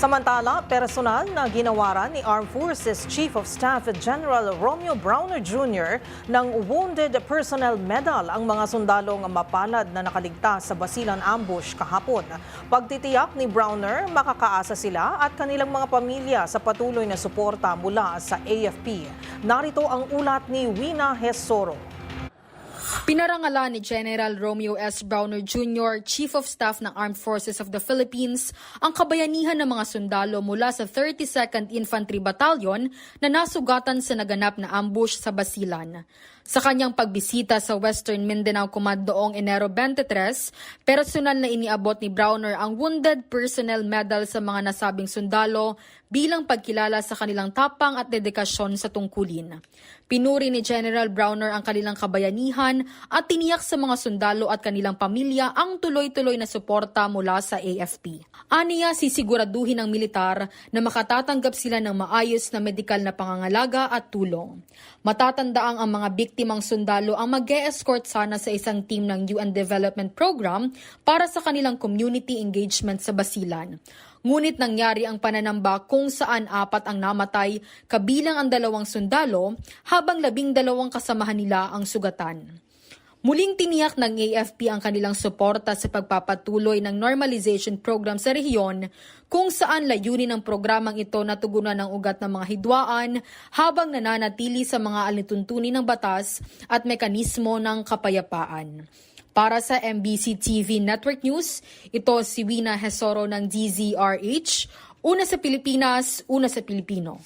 Samantala, personal na ginawaran ni Armed Forces Chief of Staff General Romeo Browner Jr. ng Wounded Personnel Medal ang mga sundalong mapalad na nakaligtas sa Basilan ambush kahapon. Pagtitiyak ni Browner, makakaasa sila at kanilang mga pamilya sa patuloy na suporta mula sa AFP. Narito ang ulat ni Wina Hesoro. Pinarangalan ni General Romeo S. Browner Jr., Chief of Staff ng Armed Forces of the Philippines, ang kabayanihan ng mga sundalo mula sa 32nd Infantry Battalion na nasugatan sa naganap na ambush sa Basilan. Sa kanyang pagbisita sa Western Mindanao Command noong Enero 23, personal na iniabot ni Browner ang Wounded Personnel Medal sa mga nasabing sundalo bilang pagkilala sa kanilang tapang at dedikasyon sa tungkulin. Pinuri ni General Browner ang kanilang kabayanihan at tiniyak sa mga sundalo at kanilang pamilya ang tuloy-tuloy na suporta mula sa AFP. Aniya, sisiguraduhin ng militar na makatatanggap sila ng maayos na medikal na pangangalaga at tulong. Matatandaang ang mga biktimang sundalo ang mag-e-escort sana sa isang team ng UN Development Program para sa kanilang community engagement sa Basilan. Ngunit nangyari ang pananamba kung saan 4 ang namatay, kabilang ang 2 sundalo, habang 12 kasamahan nila ang sugatan. Muling tiniyak ng AFP ang kanilang suporta sa pagpapatuloy ng normalization program sa rehiyon, kung saan layunin ng programang ito na tugunan ng ugat ng mga hidwaan habang nananatili sa mga alituntunin ng batas at mekanismo ng kapayapaan. Para sa MBC TV Network News, ito si Wina Hesoro ng DZRH, una sa Pilipinas, una sa Pilipino.